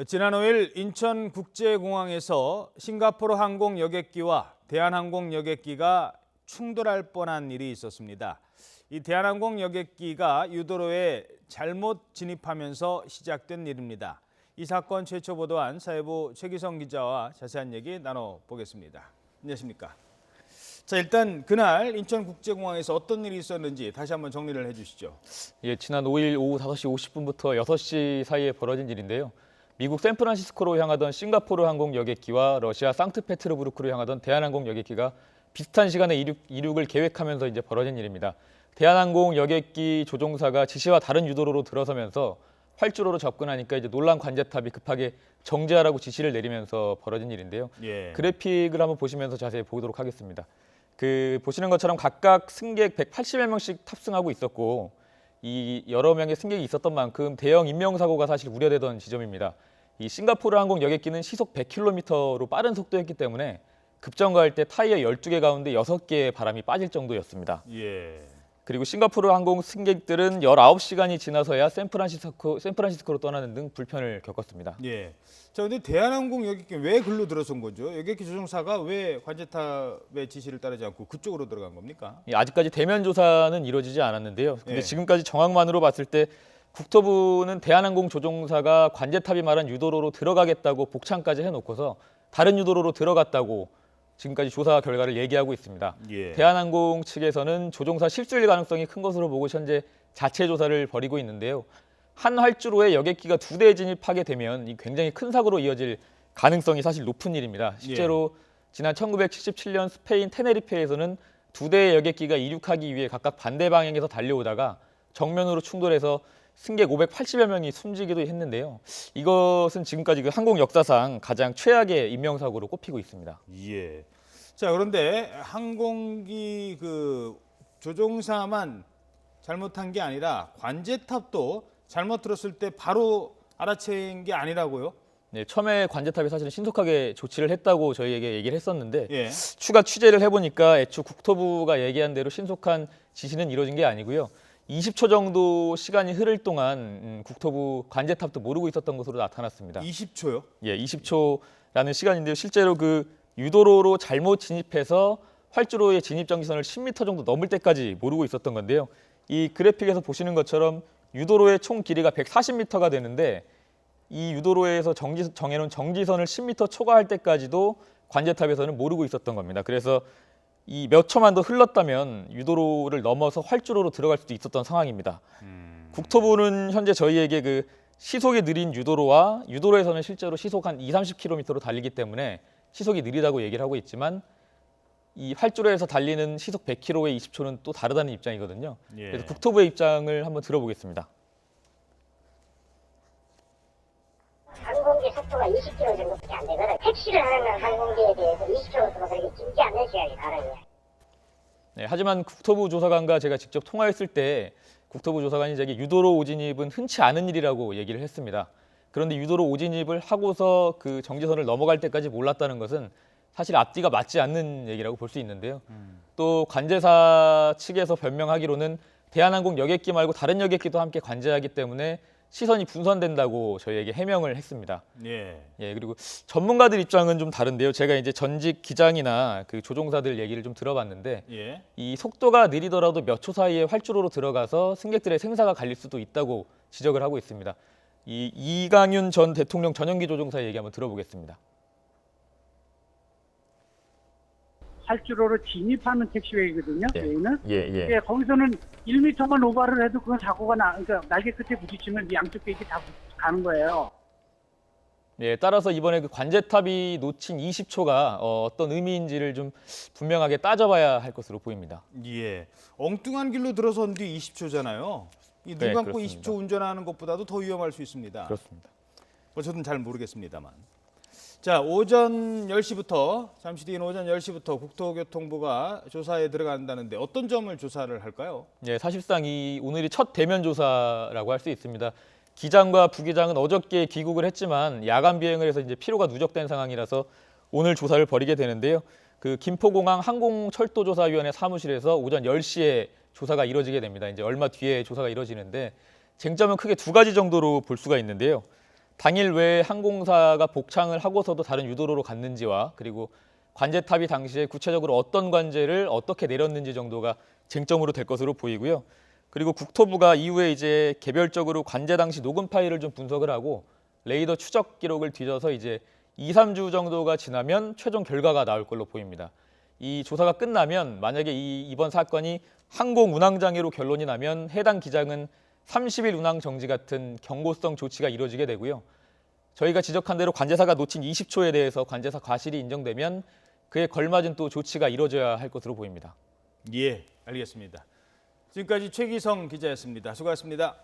지난 5일 인천국제공항에서 싱가포르 항공 여객기와 대한항공 여객기가 충돌할 뻔한 일이 있었습니다. 이 대한항공 여객기가 유도로에 잘못 진입하면서 시작된 일입니다. 이 사건 최초 보도한 사회부 최기성 기자와 자세한 얘기 나눠보겠습니다. 안녕하십니까? 자, 일단 그날 인천국제공항에서 어떤 일이 있었는지 다시 한번 정리를 해주시죠. 예, 지난 5일 오후 5시 50분부터 6시 사이에 벌어진 일인데요. 미국 샌프란시스코로 향하던 싱가포르 항공 여객기와 러시아 상트페테르부르크로 향하던 대한항공 여객기가 비슷한 시간에 이륙을 계획하면서 이제 벌어진 일입니다. 대한항공 여객기 조종사가 지시와 다른 유도로로 들어서면서 활주로로 접근하니까 이제 놀란 관제탑이 급하게 정지하라고 지시를 내리면서 벌어진 일인데요. 그래픽을 한번 보시면서 자세히 보도록 하겠습니다. 보시는 것처럼 각각 승객 180여 명씩 탑승하고 있었고 이 여러 명의 승객이 있었던 만큼 대형 인명사고가 사실 우려되던 지점입니다. 이 싱가포르 항공 여객기는 시속 100km로 빠른 속도였기 때문에 급정거할 때 타이어 12개 가운데 6개의 바람이 빠질 정도였습니다. 그리고 싱가포르 항공 승객들은 19시간이 지나서야 샌프란시스코로 떠나는 등 불편을 겪었습니다. 자, 근데 대한항공 여객기 왜 글로 들어선 거죠? 여객기 조종사가 왜 관제탑의 지시를 따르지 않고 그쪽으로 들어간 겁니까? 아직까지 대면 조사는 이루어지지 않았는데요. 근데 지금까지 정황만으로 봤을 때 국토부는 대한항공 조종사가 관제탑이 말한 유도로로 들어가겠다고 복창까지 해놓고서 다른 유도로로 들어갔다고 지금까지 조사 결과를 얘기하고 있습니다. 대한항공 측에서는 조종사 실수일 가능성이 큰 것으로 보고 현재 자체 조사를 벌이고 있는데요. 한 활주로에 여객기가 2대 진입하게 되면 이 굉장히 큰 사고로 이어질 가능성이 사실 높은 일입니다. 실제로 지난 1977년 스페인 테네리페에서는 2대의 여객기가 이륙하기 위해 각각 반대 방향에서 달려오다가 정면으로 충돌해서 승객 580여 명이 숨지기도 했는데요. 이것은 지금까지 항공 역사상 가장 최악의 인명사고로 꼽히고 있습니다. 자, 그런데 항공기 조종사만 잘못한 게 아니라 관제탑도 잘못 들었을 때 바로 알아챈 게 아니라고요? 네, 처음에 관제탑이 사실은 신속하게 조치를 했다고 저희에게 얘기를 했었는데 추가 취재를 해보니까 애초 국토부가 얘기한 대로 신속한 지시는 이루어진 게 아니고요. 20초 정도 시간이 흐를 동안 국토부 관제탑도 모르고 있었던 것으로 나타났습니다. 20초요? 예, 20초라는 시간인데요. 실제로 유도로로 잘못 진입해서 활주로의 진입 정지선을 10m 정도 넘을 때까지 모르고 있었던 건데요. 이 그래픽에서 보시는 것처럼 유도로의 총 길이가 140m가 되는데 이 유도로에서 정해놓은 정지선을 10m 초과할 때까지도 관제탑에서는 모르고 있었던 겁니다. 그래서 이 몇 초만 더 흘렀다면 유도로를 넘어서 활주로로 들어갈 수도 있었던 상황입니다. 국토부는 현재 저희에게 시속이 느린 유도로와 유도로에서는 실제로 시속 한 20-30km로 달리기 때문에 시속이 느리다고 얘기를 하고 있지만 이 활주로에서 달리는 시속 100km의 20초는 또 다르다는 입장이거든요. 그래서 국토부의 입장을 한번 들어보겠습니다. 항공기 속도가 20km 정도밖에 안 되거든. 택시를 하는 항공기에 대해서 20km 속도가 그렇게 길지 않는 시간이 다르냐. 하지만 국토부 조사관과 제가 직접 통화했을 때 국토부 조사관이 제게 유도로 오진입은 흔치 않은 일이라고 얘기를 했습니다. 그런데 유도로 오진입을 하고서 정지선을 넘어갈 때까지 몰랐다는 것은 사실 앞뒤가 맞지 않는 얘기라고 볼 수 있는데요. 또 관제사 측에서 변명하기로는 대한항공 여객기 말고 다른 여객기도 함께 관제하기 때문에 시선이 분산된다고 저희에게 해명을 했습니다. 그리고 전문가들 입장은 좀 다른데요. 제가 이제 전직 기장이나 조종사들 얘기를 좀 들어봤는데 이 속도가 느리더라도 몇 초 사이에 활주로로 들어가서 승객들의 생사가 갈릴 수도 있다고 지적을 하고 있습니다. 이 이강윤 전 대통령 전용기 조종사 얘기 한번 들어보겠습니다. 활주로로 진입하는 택시웨이거든요. 저희는. 거기서는 1m만 오버를 해도 그건 사고가 그러니까 날개 끝에 부딪히면 양쪽 계기 다 가는 거예요. 따라서 이번에 관제탑이 놓친 20초가 어떤 의미인지를 좀 분명하게 따져봐야 할 것으로 보입니다. 엉뚱한 길로 들어선 뒤 20초잖아요. 이 눈 감고 20초 운전하는 것보다도 더 위험할 수 있습니다. 그렇습니다. 저는 잘 모르겠습니다만. 자, 오전 10시부터 잠시 뒤인 오전 10시부터 국토교통부가 조사에 들어간다는데 어떤 점을 조사를 할까요? 사실상 오늘이 첫 대면 조사라고 할 수 있습니다. 기장과 부기장은 어저께 귀국을 했지만 야간 비행을 해서 이제 피로가 누적된 상황이라서 오늘 조사를 벌이게 되는데요. 김포공항 항공철도조사위원회 사무실에서 오전 10시에 조사가 이루어지게 됩니다. 이제 얼마 뒤에 조사가 이루어지는데 쟁점은 크게 두 가지 정도로 볼 수가 있는데요. 당일 외에 항공사가 복창을 하고서도 다른 유도로로 갔는지와 그리고 관제탑이 당시에 구체적으로 어떤 관제를 어떻게 내렸는지 정도가 쟁점으로 될 것으로 보이고요. 그리고 국토부가 이후에 이제 개별적으로 관제 당시 녹음 파일을 좀 분석을 하고 레이더 추적 기록을 뒤져서 이제 2, 3주 정도가 지나면 최종 결과가 나올 걸로 보입니다. 이 조사가 끝나면 만약에 이번 사건이 항공 운항 장애로 결론이 나면 해당 기장은 30일 운항 정지 같은 경고성 조치가 이루어지게 되고요. 저희가 지적한 대로 관제사가 놓친 20초에 대해서 관제사 과실이 인정되면 그에 걸맞은 또 조치가 이루어져야 할 것으로 보입니다. 예, 알겠습니다. 지금까지 최기성 기자였습니다. 수고하셨습니다.